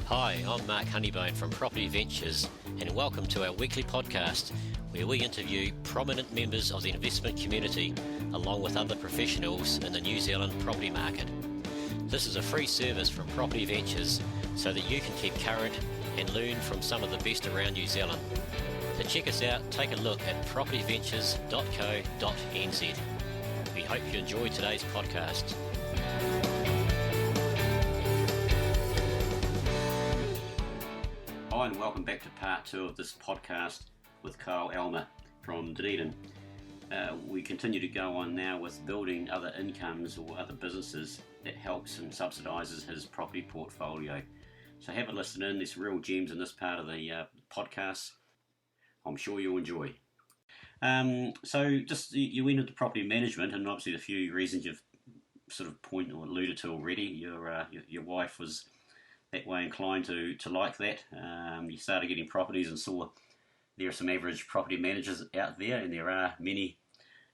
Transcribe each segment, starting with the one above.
Hi, I'm Mark Honeybone from Property Ventures, and welcome to our weekly podcast where we interview prominent members of the investment community along with other professionals in the New Zealand property market. This is a free service from Property Ventures so that you can keep current and learn from some of the best around New Zealand. To check us out, take a look at propertyventures.co.nz. We hope you enjoy today's podcast. Hi and welcome back to part 2 of this podcast with Kyle Elmer from Dunedin. We continue to go on now with building other incomes or other businesses that helps and subsidises his property portfolio. So have a listen in, there's real gems in this part of the podcast. I'm sure you'll enjoy. So just you went into property management, and obviously the few reasons you've sort of pointed or alluded to already. Your wife was that way inclined to like that. You started getting properties and saw there are some average property managers out there, and there are many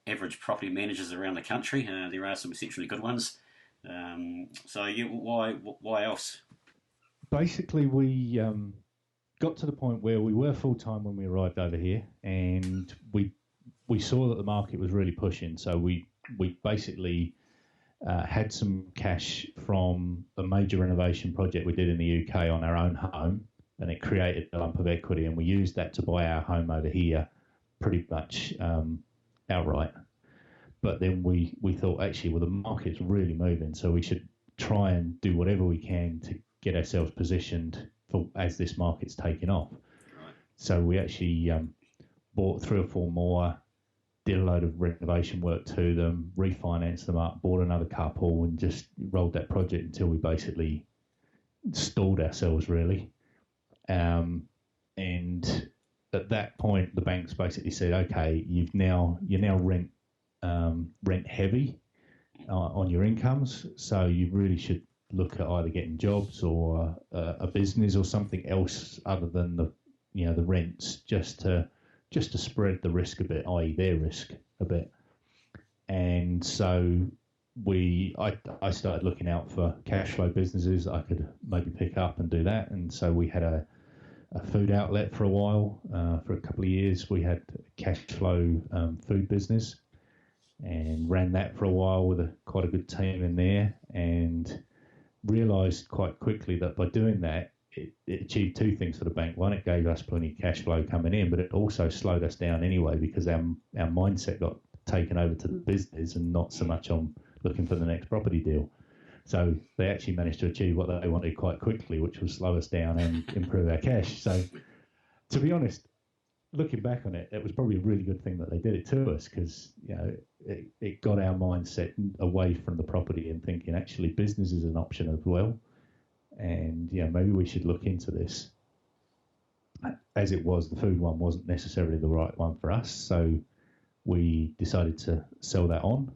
average property managers around the country. There are some exceptionally good ones. Why else? Basically, we got to the point where we were full-time when we arrived over here, and we saw that the market was really pushing. So we basically had some cash from a major renovation project we did in the UK on our own home, and it created a lump of equity, and we used that to buy our home over here pretty much outright. But then we thought, actually, well, the market's really moving, so we should try and do whatever we can to get ourselves positioned for as this market's taking off. Right. So we actually bought 3 or 4 more, did a load of renovation work to them, refinanced them up, bought another couple, and just rolled that project until we basically stalled ourselves, really. And at that point, the banks basically said, "Okay, you're now rent heavy on your incomes, so you really should look at either getting jobs or a business or something else other than the rents, just to spread the risk a bit, i.e. their risk a bit." And so I started looking out for cash flow businesses I could maybe pick up and do that. And so we had a food outlet for a while. For a couple of years, we had a cash flow food business and ran that for a while with quite a good team in there, and realised quite quickly that by doing that, it achieved 2 things for the bank. One, it gave us plenty of cash flow coming in, but it also slowed us down anyway because our mindset got taken over to the business and not so much on looking for the next property deal. So they actually managed to achieve what they wanted quite quickly, which was slow us down and improve our cash. So to be honest, looking back on it, it was probably a really good thing that they did it to us, because it got our mindset away from the property and thinking actually business is an option as well. And maybe we should look into this. As it was, the food one wasn't necessarily the right one for us, so we decided to sell that on,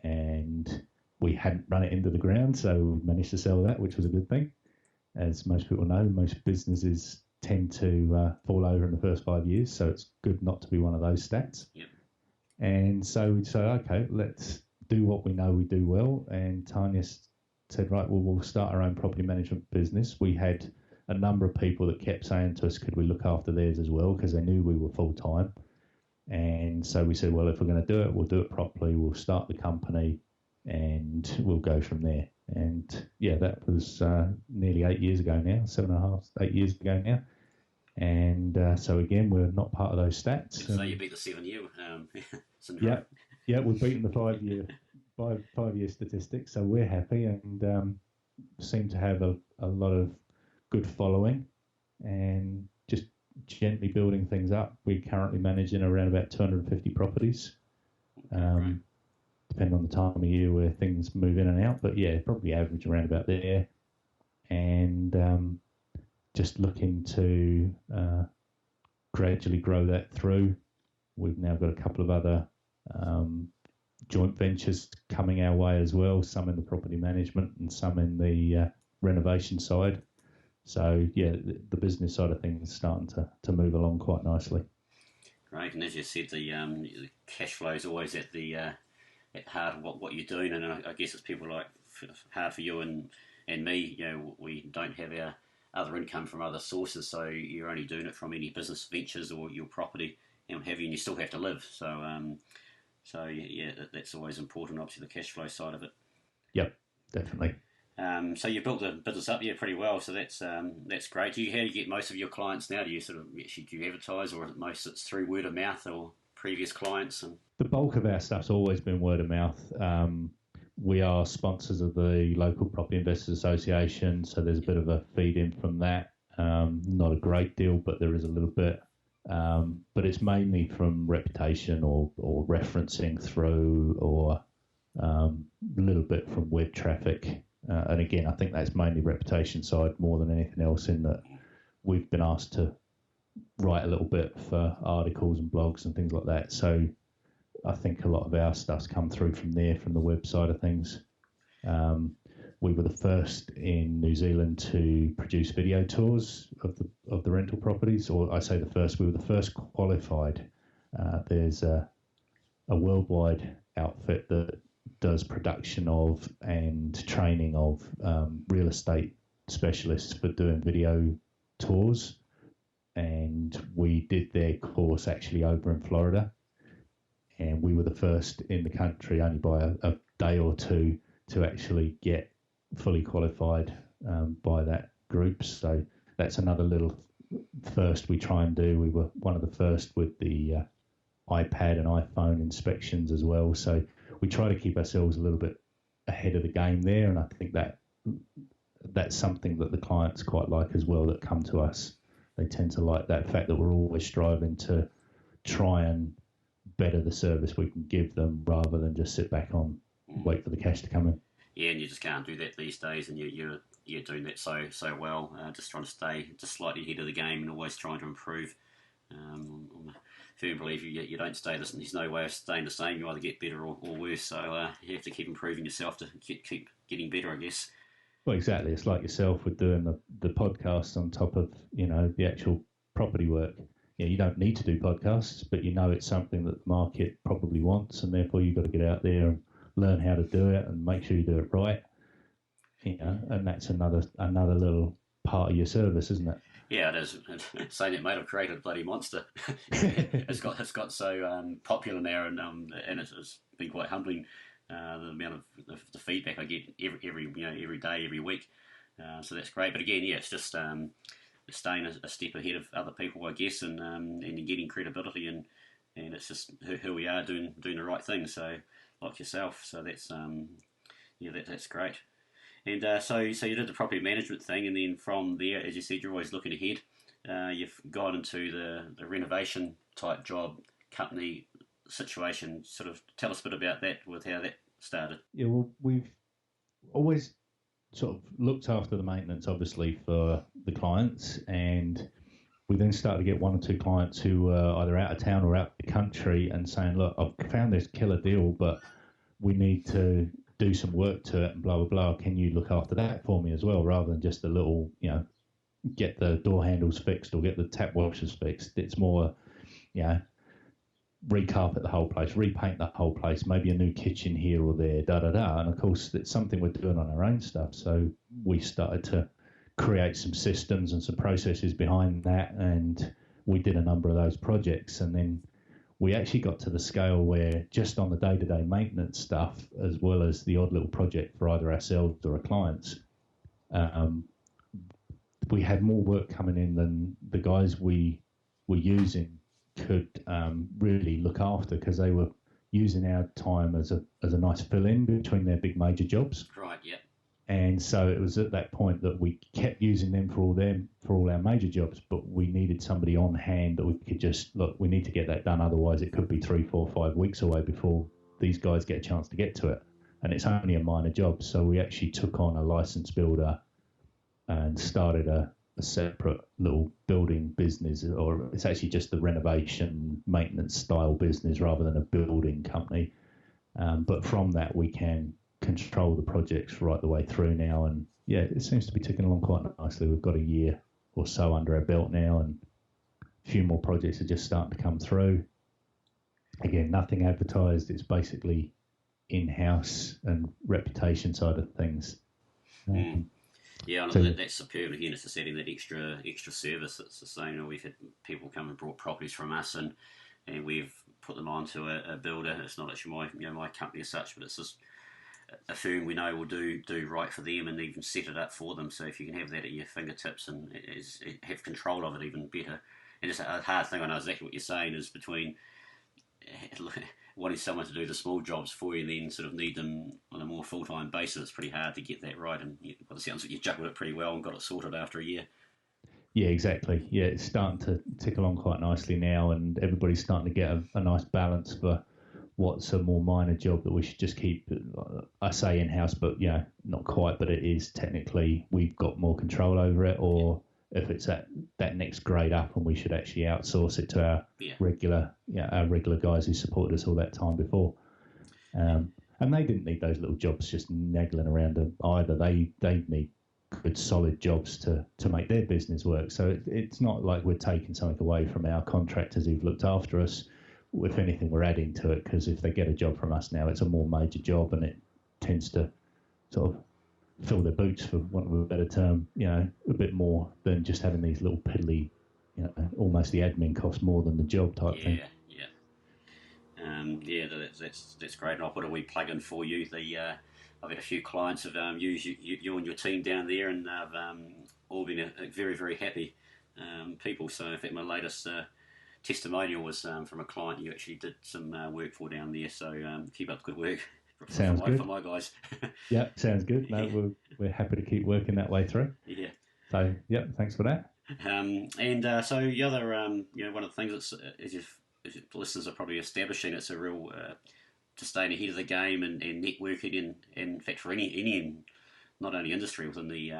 and we hadn't run it into the ground, so we managed to sell that, which was a good thing. As most people know, most businesses tend to fall over in the first 5 years, so it's good not to be one of those stats. Yep. And so we'd say, okay, let's do what we know we do well. And Tanya said, right, well, we'll start our own property management business. We had a number of people that kept saying to us, could we look after theirs as well, because they knew we were full-time. And so we said, well, if we're going to do it, we'll do it properly. We'll start the company and we'll go from there. And yeah, that was nearly 8 years ago now, 7.5, 8 years ago now. And so again, we're not part of those stats. So you beat the 7-year syndrome. Yeah, we've beaten the 5-year statistics, so we're happy, and seem to have a lot of good following, and just gently building things up. We're currently managing around about 250 properties, depending on the time of year where things move in and out. But yeah, probably average around about there, and just looking to gradually grow that through. We've now got a couple of other joint ventures coming our way as well, some in the property management and some in the renovation side. So yeah, the business side of things is starting to move along quite nicely. Great, and as you said, the cash flow is always at heart of what you're doing, and I guess it's people like hard for you and me. We don't have other income from other sources. So you're only doing it from any business ventures or your property and what have you, and you still have to live. So yeah, that's always important. Obviously, the cash flow side of it. Yep, definitely. So you built the business up, yeah, pretty well. So that's great. How do you get most of your clients now? Do you do you advertise, or most it's through word of mouth or previous clients? And The bulk of our stuff's always been word of mouth. We are sponsors of the local Property Investors Association, so there's a bit of a feed in from that. Not a great deal, but there is a little bit. But it's mainly from reputation or referencing through, or a little bit from web traffic. And again, I think that's mainly reputation side more than anything else, in that we've been asked to write a little bit for articles and blogs and things like that. So I think a lot of our stuff's come through from there, from the web side of things. We were the first in New Zealand to produce video tours of the rental properties, or I say the first. We were the first qualified. There's a worldwide outfit that does production of and training of real estate specialists for doing video tours, and we did their course actually over in Florida. And we were the first in the country, only by a day or two, to actually get fully qualified by that group. So that's another little first we try and do. We were one of the first with the iPad and iPhone inspections as well. So we try to keep ourselves a little bit ahead of the game there. And I think that's something that the clients quite like as well, that come to us. They tend to like that fact that we're always striving to try and better the service we can give them, rather than just sit back on, wait for the cash to come in. Yeah, and you just can't do that these days, and you're doing that so well. Just trying to stay just slightly ahead of the game and always trying to improve. I'm a firm believer you don't stay the same. There's no way of staying the same. You either get better or worse. So you have to keep improving yourself to keep getting better, I guess. Well, exactly. It's like yourself with doing the podcast on top of the actual property work. You don't need to do podcasts, but it's something that the market probably wants, and therefore you've got to get out there and learn how to do it and make sure you do it right. And that's another little part of your service, isn't it? Yeah, it is. Saying it might have created a bloody monster. It's got so popular now, and it's been quite humbling, the amount of the feedback I get every day, every week. So that's great. But again, yeah, it's just staying a step ahead of other people, I guess, and getting credibility, and it's just who we are, doing the right thing. So like yourself. So that's that's great. And so you did the property management thing, and then from there, as you said, you're always looking ahead. You've got into the renovation type job company situation. Sort of tell us a bit about that, with how that started. Yeah, well, we've always sort of looked after the maintenance, obviously, for the clients, and we then started to get one or two clients who were either out of town or out of the country, and saying, look, I've found this killer deal, but we need to do some work to it and blah, blah, blah. Can you look after that for me as well, rather than just a little, get the door handles fixed or get the tap washers fixed. It's more, recarpet the whole place, repaint the whole place, maybe a new kitchen here or there, da-da-da. And, of course, it's something we're doing on our own stuff. So we started to create some systems and some processes behind that, and we did a number of those projects. And then we actually got to the scale where just on the day-to-day maintenance stuff, as well as the odd little project for either ourselves or our clients, we had more work coming in than the guys we were using could really look after, because they were using our time as a nice fill-in between their big major jobs. Right, yeah. And so it was at that point that we kept using them for all our major jobs, but we needed somebody on hand that we could just, look, we need to get that done, otherwise it could be 3, 4, 5 weeks away before these guys get a chance to get to it. And it's only a minor job, so we actually took on a license builder and started a separate little building business, or it's actually just the renovation maintenance style business rather than a building company. But from that we can control the projects right the way through now, and yeah, it seems to be ticking along quite nicely. We've got a year or so under our belt now, and a few more projects are just starting to come through. Again, nothing advertised. It's basically in-house and reputation side of things. Yeah, So that's superb. Again, it's just adding that extra service. It's the same. You know, we've had people come and brought properties from us, and we've put them onto a builder. It's not actually my company as such, but it's just a firm we know will do right for them and even set it up for them. So if you can have that at your fingertips and have control of it, even better. And it's a hard thing. I know exactly what you're saying is between wanting someone to do the small jobs for you and then sort of need them on a more full-time basis. It's pretty hard to get that right, and by the sounds like you juggled it pretty well and got it sorted after a year. yeah, exactly. Yeah, it's starting to tick along quite nicely now, and everybody's starting to get a nice balance for what's a more minor job that we should just keep, I say in-house, but yeah, not quite, but it is technically, we've got more control over it, or if it's at that next grade up and we should actually outsource it to our regular guys who supported us all that time before. And they didn't need those little jobs just nagging around them either. They need good solid jobs to make their business work. So it's not like we're taking something away from our contractors who've looked after us. If anything, we're adding to it, because if they get a job from us now, it's a more major job and it tends to sort of fill their boots, for want of a better term, a bit more than just having these little piddly, almost the admin costs more than the job type thing. That's great. And I'll put a wee plug in for you. I've had a few clients have used you and your team down there, and they've all been a very, very happy people. So in fact, my latest testimonial was from a client you actually did some work for down there. So keep up the good work. Sounds good for my guys. Yeah, sounds good. No, Yeah. we're happy to keep working that way through. Yeah. So yeah, thanks for that. So the other, one of the things that's as listeners are probably establishing, it's a real to staying ahead of the game and networking, and in fact for any not only industry within the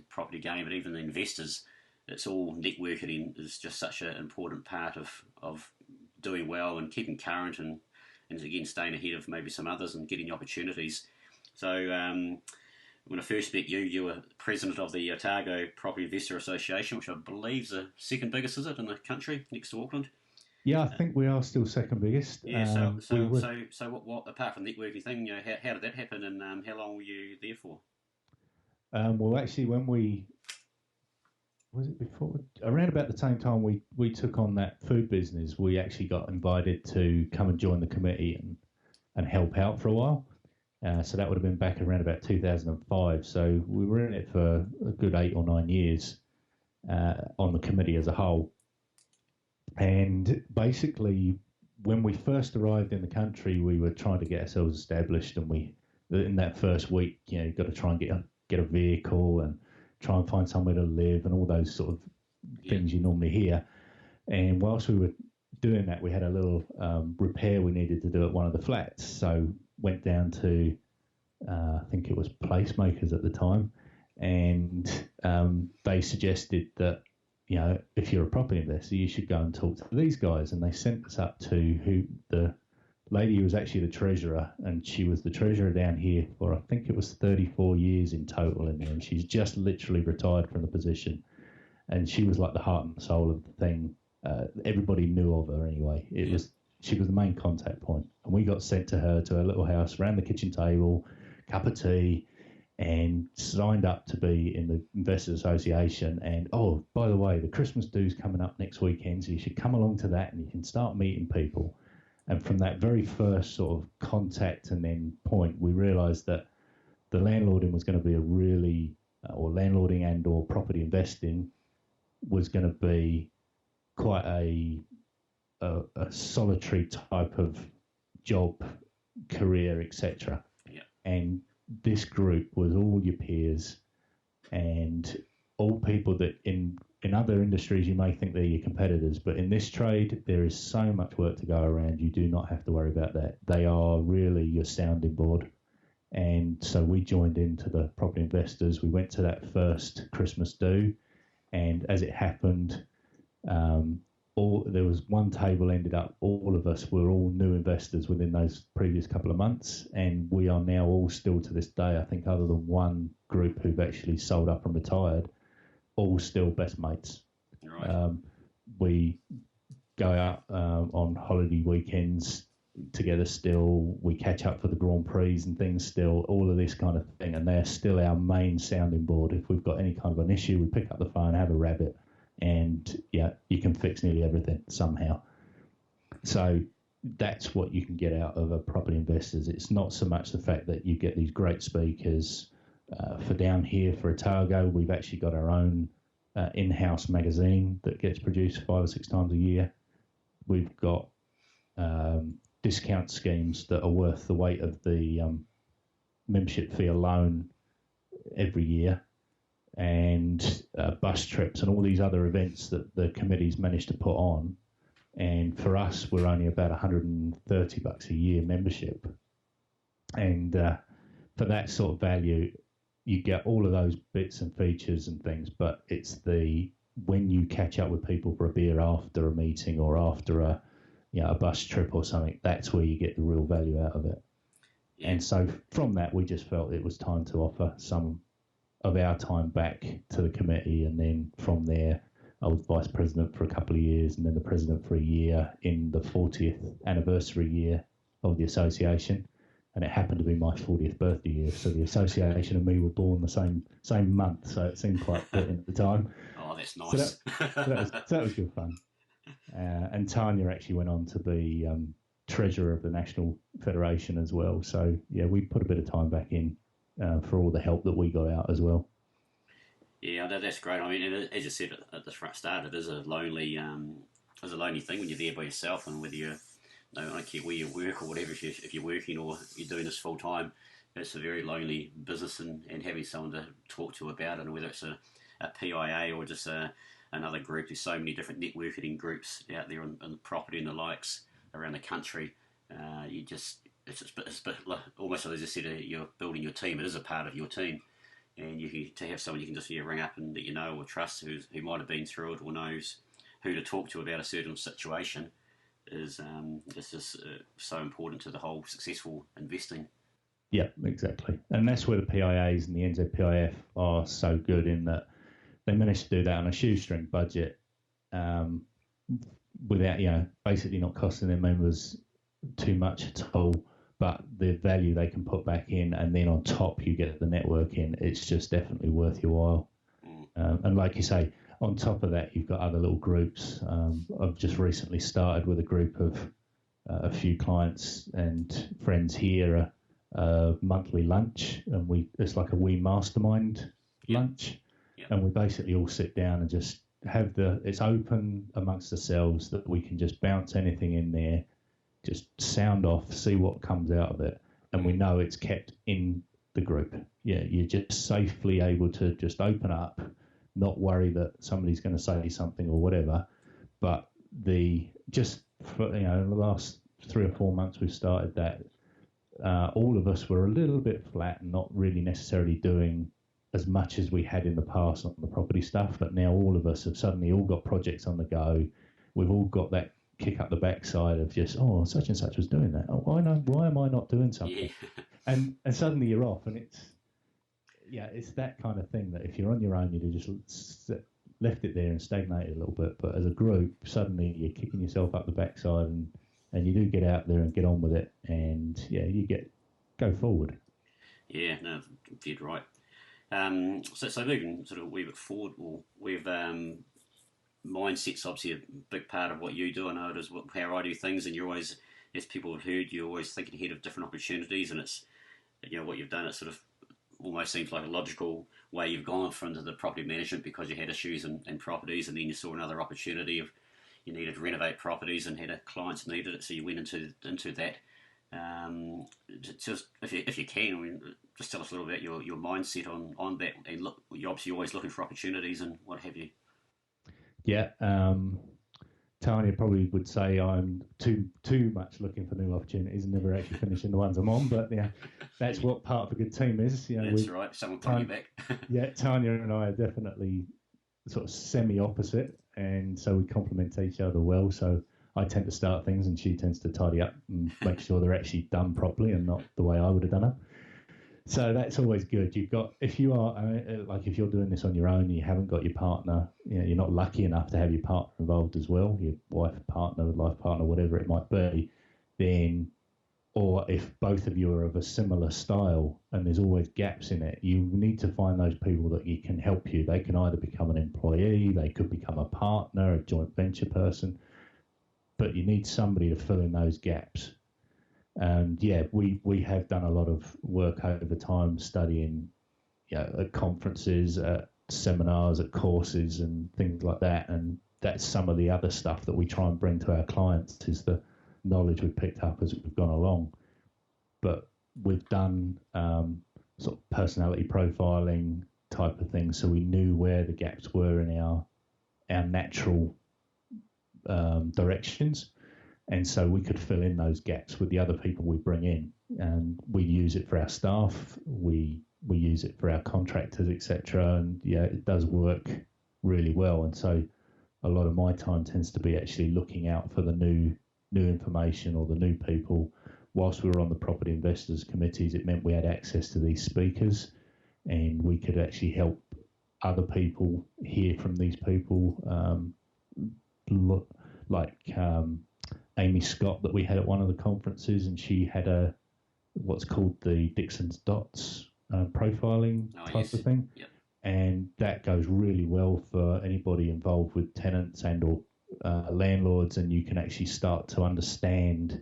property game, but even the investors, it's all networking is just such an important part of doing well and keeping current and again staying ahead of maybe some others and getting opportunities. So when I first met you, you were president of the Otago Property Investor Association, which I believe is the second biggest, is it, in the country, next to Auckland? Yeah, I think we are still second biggest. Yeah. So what apart from the networking thing, how did that happen, and how long were you there for? Well, actually, when was it before? Around about the same time we took on that food business, we actually got invited to come and join the committee and help out for a while. So that would have been back around about 2005. So we were in it for a good 8 or 9 years on the committee as a whole. And basically, when we first arrived in the country, we were trying to get ourselves established, and in that first week, you've got to try and get a vehicle and try and find somewhere to live and all those sort of things you normally hear. And whilst we were doing that, we had a little repair we needed to do at one of the flats. So went down to, I think it was Placemakers at the time, and they suggested that, if you're a property investor, you should go and talk to these guys. And they sent us up to the lady who was actually the treasurer, and she was the treasurer down here for, I think it was 34 years in total in there, and she's just literally retired from the position. And she was like the heart and soul of the thing. Everybody knew of her anyway. She was the main contact point. And we got sent to her little house, around the kitchen table, cup of tea, and signed up to be in the Investors Association. And, oh, by the way, the Christmas do's coming up next weekend, so you should come along to that and you can start meeting people. And from that very first sort of contact and then point, we realised that the landlording was going to be or landlording and or property investing was going to be quite a solitary type of job, career, etc. Yeah. And this group was all your peers and all people that in other industries you may think they're your competitors, but in this trade there is so much work to go around. You do not have to worry about that. They are really your sounding board. And so we joined into the property investors. We went to that first Christmas do, and as it happened, there was one table ended up, all of us were all new investors within those previous couple of months, and we are now all still to this day, I think other than one group who've actually sold up and retired, all still best mates. Right. We go out on holiday weekends together still. We catch up for the Grand Prix and things still, all of this kind of thing. And they're still our main sounding board. If we've got any kind of an issue, we pick up the phone, have a rabbit, and yeah, you can fix nearly everything somehow. So that's what you can get out of a property investors. It's not so much the fact that you get these great speakers. For down here for Otago, we've actually got our own in-house magazine that gets produced 5 or 6 times a year. We've got discount schemes that are worth the weight of the membership fee alone every year, and bus trips and all these other events that the committee's managed to put on. And for us, we're only about $130 a year membership. And for that sort of value, you get all of those bits and features and things, but it's when you catch up with people for a beer after a meeting or after a bus trip or something, that's where you get the real value out of it. Yeah. And so from that, we just felt it was time to offer some of our time back to the committee. And then from there, I was vice president for a couple of years and then the president for a year in the 40th anniversary year of the association. And it happened to be my 40th birthday year, so the association and me were born the same month, so it seemed quite fitting at the time. Oh, that's nice. So that was good fun. And Tanya actually went on to be treasurer of the National Federation as well. So, yeah, we put a bit of time back in for all the help that we got out as well. Yeah, that's great. I mean, as you said at the start, it is a lonely thing when you're there by yourself, and whether you're, I don't care where you work or whatever, if you're working or you're doing this full time, it's a very lonely business, and having someone to talk to about it, and whether it's a PIA or just another group. There's so many different networking groups out there on property and the likes around the country. It's almost as I said, you're building your team. It is a part of your team, and to have someone you can just ring up and that you know or trust who might have been through it or knows who to talk to about a certain situation is just so important to the whole successful investing. Yeah, exactly. And that's where the PIAs and the NZPIF are so good, in that they managed to do that on a shoestring budget without, basically not costing their members too much at all, but the value they can put back in, and then on top you get the networking. It's just definitely worth your while. And like you say, on top of that, you've got other little groups. I've just recently started with a group of a few clients and friends here, a monthly lunch, and it's like a wee mastermind lunch, and we basically all sit down and just have it's open amongst ourselves, that we can just bounce anything in there, just sound off, see what comes out of it, and we know it's kept in the group. Yeah, you're just safely able to just open up, not worry that somebody's going to say something or whatever. But just for the last 3 or 4 months we've started that, all of us were a little bit flat and not really necessarily doing as much as we had in the past on the property stuff. But now all of us have suddenly all got projects on the go. We've all got that kick up the backside of just, such and such was doing that. Oh, why am I not doing something? Yeah. And suddenly you're off, and it's that kind of thing that if you're on your own, you'd have just left it there and stagnated a little bit. But as a group, suddenly you're kicking yourself up the backside, and you do get out there and get on with it, and you go forward. Yeah, no, you're right. So moving sort of a wee bit forward, we've mindset's obviously a big part of what you do. I know it is how I do things, and you're always, as people have heard, you're always thinking ahead of different opportunities, and it's what you've done. It sort of almost seems like a logical way you've gone from the property management, because you had issues in properties, and then you saw another opportunity of you needed to renovate properties and had a clients needed it, so you went into that. Just if you can, I mean, just tell us a little bit your mindset on that, and look, you're obviously always looking for opportunities and what have you. Yeah, Tanya probably would say I'm too much looking for new opportunities and never actually finishing the ones I'm on. But that's what part of a good team is. That's right. Someone pulling you back. Yeah, Tanya and I are definitely sort of semi-opposite, and so we complement each other well. So I tend to start things, and she tends to tidy up and make sure they're actually done properly and not the way I would have done them. So that's always good. If you're doing this on your own, you haven't got your partner, you're not lucky enough to have your partner involved as well, your wife, partner, life partner, whatever it might be, then, or if both of you are of a similar style and there's always gaps in it, you need to find those people that you can help you. They can either become an employee, they could become a partner, a joint venture person, but you need somebody to fill in those gaps. And yeah, we have done a lot of work over time studying, at conferences, at seminars, at courses and things like that. And that's some of the other stuff that we try and bring to our clients, is the knowledge we've picked up as we've gone along. But we've done sort of personality profiling type of things, so we knew where the gaps were in our natural directions. And so we could fill in those gaps with the other people we bring in. And we use it for our staff, we use it for our contractors, etc. And yeah, it does work really well. And so a lot of my time tends to be actually looking out for the new information or the new people. Whilst we were on the property investors committees, it meant we had access to these speakers and we could actually help other people hear from these people, like Amy Scott that we had at one of the conferences, and she had what's called the Dixon's Dots profiling type of thing. Yep. And that goes really well for anybody involved with tenants and or landlords, and you can actually start to understand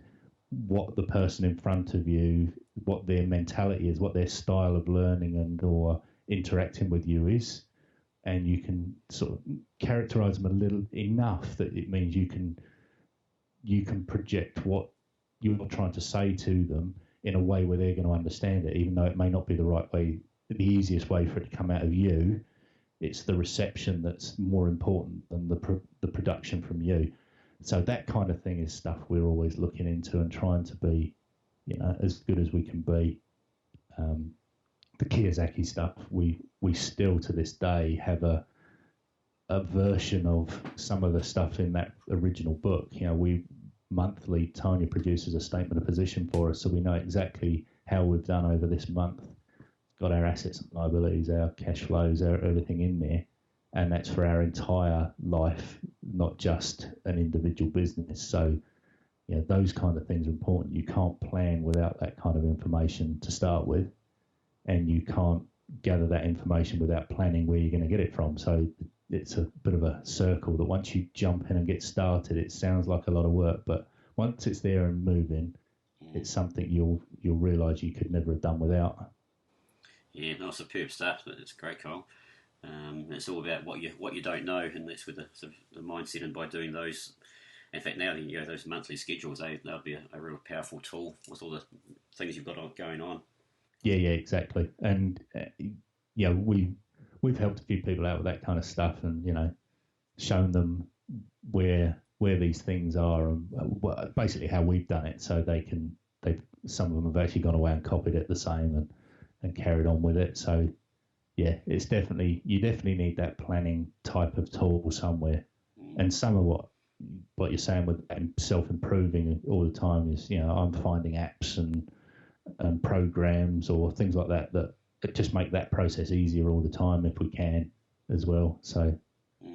what the person in front of you, what their mentality is, what their style of learning and or interacting with you is, and you can sort of characterize them a little enough that it means you can project what you're trying to say to them in a way where they're going to understand it, even though it may not be the right way, the easiest way for it to come out of you. It's the reception that's more important than the production from you. So that kind of thing is stuff we're always looking into and trying to be, as good as we can be. The Kiyosaki stuff, we still to this day have a version of some of the stuff in that original book. We monthly, Tanya produces a statement of position for us, so we know exactly how we've done over this month. Got our assets and liabilities, our cash flows, everything in there, and that's for our entire life, not just an individual business. So, those kind of things are important. You can't plan without that kind of information to start with, and you can't gather that information without planning where you're going to get it from. So it's a bit of a circle that once you jump in and get started, it sounds like a lot of work, but once it's there and moving, it's something you'll realise you could never have done without. Yeah, no, superb stuff. It's great, Kyle. It's all about what you don't know, and that's with the mindset. And by doing those, in fact, now those monthly schedules, they'll be a real powerful tool with all the things you've got going on. Yeah, exactly. And we've helped a few people out with that kind of stuff, and shown them where these things are, and basically how we've done it, so some of them have actually gone away and copied it the same and carried on with it. So yeah, you definitely need that planning type of tool somewhere. And some of what you're saying with self-improving all the time is, I'm finding apps and programs or things like that just make that process easier all the time if we can as well. So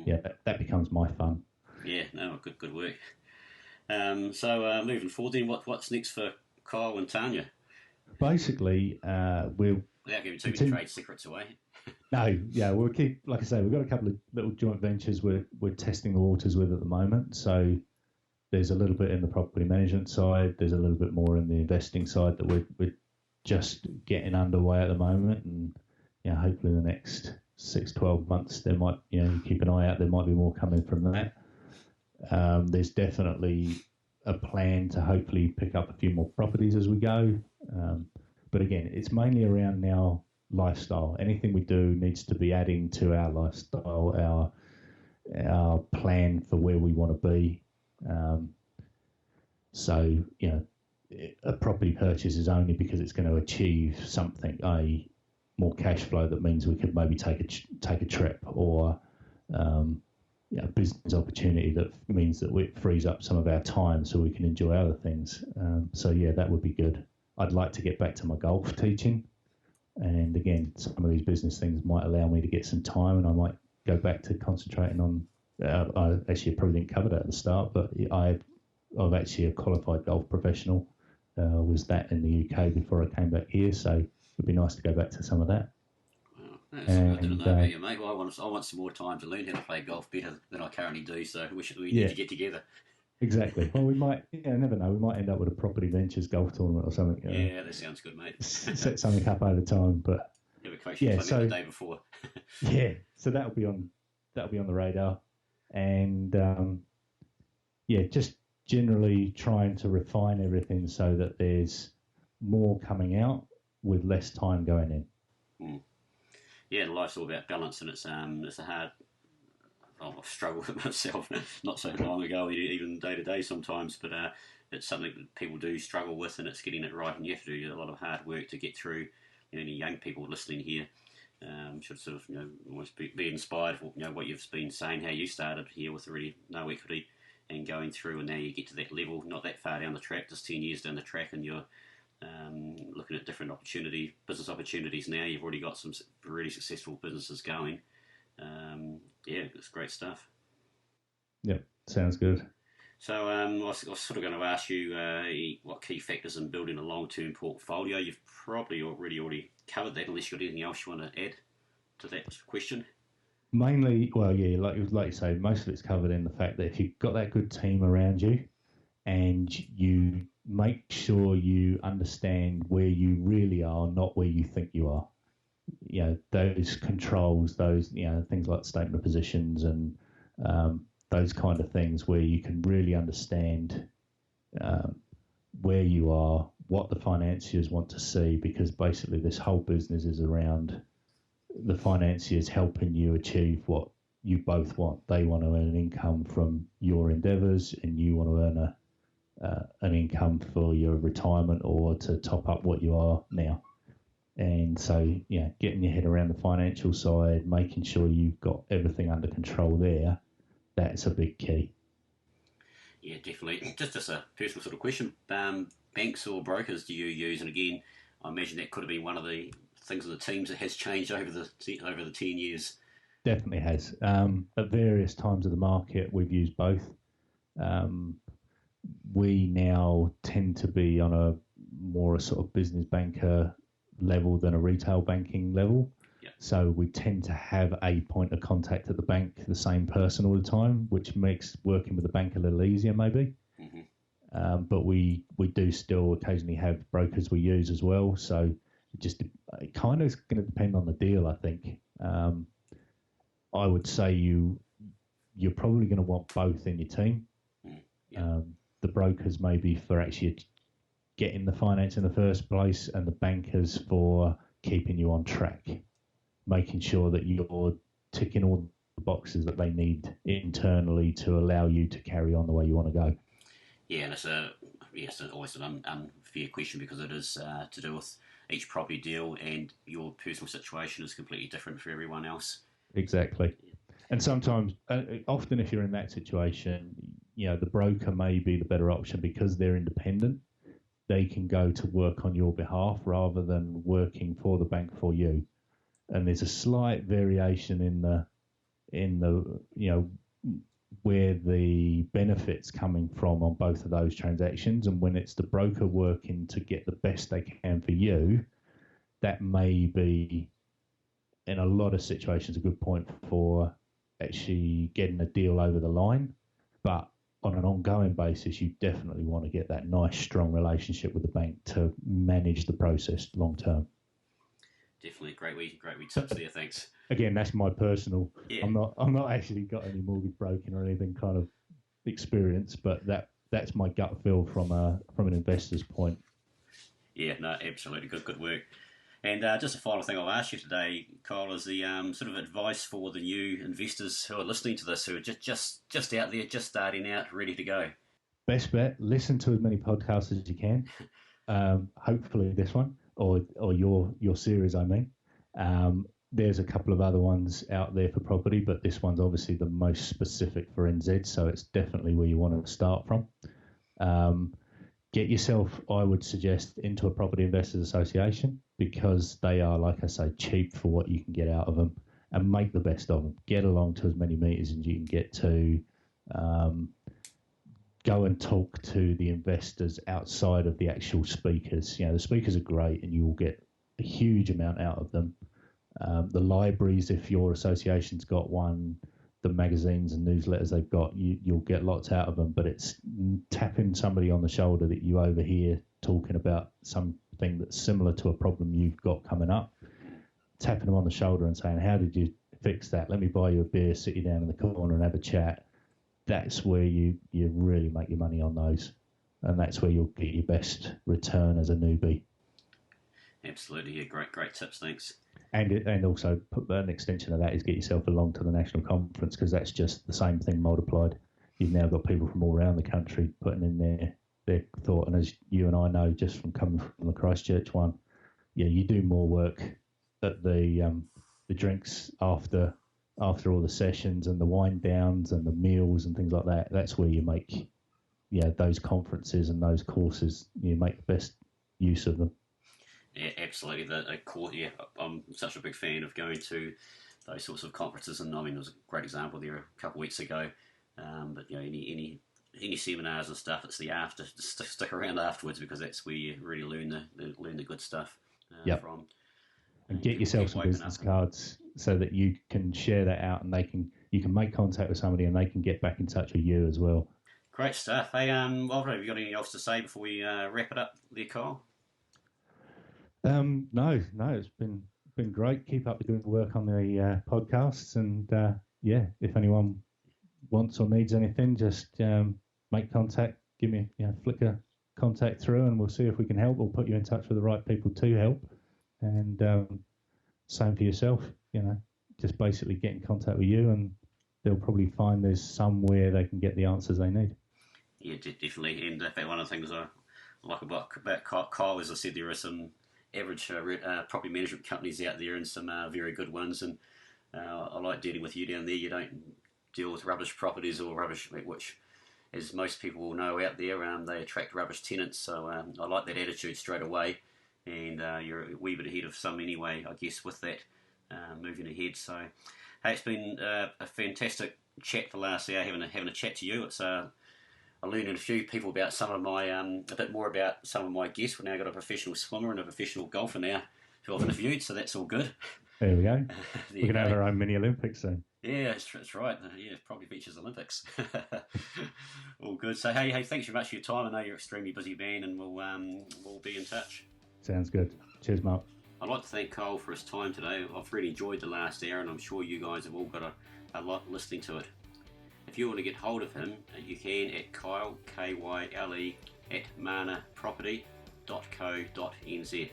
yeah, that becomes my fun. Yeah, no, good work. So moving forward, then what's next for Kyle and Tanya? Basically, we'll without giving too many trade secrets away. No, yeah, we'll keep, like I say, we've got a couple of little joint ventures we're testing the waters with at the moment. So there's a little bit in the property management side, there's a little bit more in the investing side that we're just getting underway at the moment, and hopefully in the next 6-12 months there might, you keep an eye out, there might be more coming from that. There's definitely a plan to hopefully pick up a few more properties as we go, but again, it's mainly around now lifestyle. Anything we do needs to be adding to our lifestyle, our plan for where we want to be. So a property purchase is only because it's going to achieve something, more cash flow that means we could maybe take a trip, or a business opportunity that means that it frees up some of our time so we can enjoy other things. So yeah, that would be good. I'd like to get back to my golf teaching, and again, some of these business things might allow me to get some time, and I might go back to concentrating on. I actually probably didn't cover that at the start, but I of actually a qualified golf professional. Was that in the UK before I came back here, so it'd be nice to go back to some of that. I didn't And know about you, mate. Well, I want some more time to learn how to play golf better than I currently do. So we need yeah, to get together. exactly. Well, we might, never know. We might end up with a Property Ventures golf tournament or something. Yeah, that sounds good, mate. Set something up over time, but Have a coaching clinic the day before. yeah, so that'll be on the radar, and just generally trying to refine everything so that there's more coming out with less time going in. Yeah, life's all about balance, and it's a hard. I've struggled with it myself not so long ago, even day to day sometimes, but it's something that people do struggle with, and it's getting it right, and you have to do a lot of hard work to get through. Any young people listening here should sort of almost be inspired for what you've been saying, how you started here with already no equity and going through, and now you get to that level, not that far down the track, just 10 years down the track, and you're looking at different business opportunities now. You've already got some really successful businesses going. It's great stuff. Yep, sounds good. So I was sort of going to ask you what key factors in building a long-term portfolio. You've probably already covered that, unless you've got anything else you want to add to that question. Mainly, well, yeah, like you say, most of it's covered in the fact that if you've got that good team around you and you make sure you understand where you really are, not where you think you are. Those controls, those, things like statement of positions and those kind of things where you can really understand where you are, what the financiers want to see, because basically this whole business is around the financiers helping you achieve what you both want. They want to earn an income from your endeavours, and you want to earn an income for your retirement or to top up what you are now. And so, getting your head around the financial side, making sure you've got everything under control there, that's a big key. Yeah, definitely. Just a personal sort of question. Banks or brokers do you use? And again, I imagine that could have been one of the things of the teams that has changed over the 10 years. Definitely has. At various times of the market, we've used both. We now tend to be on a sort of business banker level than a retail banking level. Yeah. So we tend to have a point of contact at the bank, the same person all the time, which makes working with the bank a little easier maybe. Mm-hmm. But we do still occasionally have brokers we use as well. So it kind of is going to depend on the deal, I think. I would say you're probably going to want both in your team. Yeah. The brokers maybe for actually getting the finance in the first place, and the bankers for keeping you on track, making sure that you're ticking all the boxes that they need internally to allow you to carry on the way you want to go. Yeah, and it's always an unfair question, because it is to do with each property deal, and your personal situation is completely different for everyone else. Exactly. And sometimes, often if you're in that situation, the broker may be the better option because they're independent. They can go to work on your behalf rather than working for the bank for you. And there's a slight variation in the where the benefits coming from on both of those transactions. And when it's the broker working to get the best they can for you, that may be, in a lot of situations, a good point for actually getting a deal over the line. But on an ongoing basis, you definitely want to get that nice, strong relationship with the bank to manage the process long term. Definitely, great wee tips there. Thanks. Again, that's my personal. Yeah. I'm not actually got any mortgage broking or anything kind of experience, but that's my gut feel from an investor's point. Yeah, no, absolutely, good work. And just a final thing I'll ask you today, Kyle, is the sort of advice for the new investors who are listening to this, who are just out there, just starting out, ready to go. Best bet: listen to as many podcasts as you can. Hopefully, this one or your series, I mean. There's a couple of other ones out there for property, but this one's obviously the most specific for NZ, so it's definitely where you want to start from. Get yourself, I would suggest, into a property investors association, because they are, like I say, cheap for what you can get out of them, and make the best of them. Get along to as many meetings as you can get to. go and talk to the investors outside of the actual speakers. The speakers are great and you will get a huge amount out of them. The libraries, if your association's got one, the magazines and newsletters they've got, you'll get lots out of them, but it's tapping somebody on the shoulder that you overhear talking about something that's similar to a problem you've got coming up, tapping them on the shoulder and saying, how did you fix that? Let me buy you a beer, sit you down in the corner and have a chat. That's where you really make your money on those, and that's where you'll get your best return as a newbie. Absolutely, yeah, great tips, thanks. And also put an extension of that is get yourself along to the national conference, because that's just the same thing multiplied. You've now got people from all around the country putting in their thought, and as you and I know just from coming from the Christchurch one, you do more work at the drinks after all the sessions and the wind downs and the meals and things like that. That's where you make those conferences and those courses, you make the best use of them. Yeah, absolutely. I'm such a big fan of going to those sorts of conferences, and I mean, there was a great example there a couple of weeks ago. But any seminars and stuff, it's the after. Just stick around afterwards, because that's where you really learn the good stuff from. And get yourself some business cards so that you can share that out, and you can make contact with somebody, and they can get back in touch with you as well. Great stuff. Hey, Walter, have you got anything else to say before we wrap it up there, Kyle? No, it's been great. Keep up the good work on the podcasts, and if anyone wants or needs anything, just make contact. Give me flick a contact through, and we'll see if we can help. We'll put you in touch with the right people to help. And same for yourself. Just basically get in contact with you, and they'll probably find there's somewhere they can get the answers they need. Yeah, definitely. And in fact, one of the things I like about Kyle, as I said, there are some average property management companies out there, and some very good ones. And I like dealing with you down there. You don't deal with rubbish properties or rubbish, which, as most people will know out there, they attract rubbish tenants. So I like that attitude straight away. And you're a wee bit ahead of some anyway, I guess, with that moving ahead. So, hey, it's been a fantastic chat for the last hour, having a chat to you. It's I learned a few people about some of my a bit more about some of my guests. We've now got a professional swimmer and a professional golfer now who I've interviewed, so that's all good. There we go. We can have our own mini Olympics soon. Yeah, that's right. Yeah, probably features Olympics. All good. So hey, thanks very much for your time. I know you're an extremely busy man, and we'll be in touch. Sounds good. Cheers, Mark. I'd like to thank Kyle for his time today. I've really enjoyed the last hour, and I'm sure you guys have all got a lot listening to it. If you want to get hold of him, you can at Kyle, Kyle, at manaproperty.co.nz.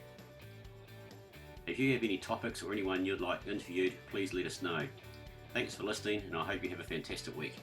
If you have any topics or anyone you'd like interviewed, please let us know. Thanks for listening, and I hope you have a fantastic week.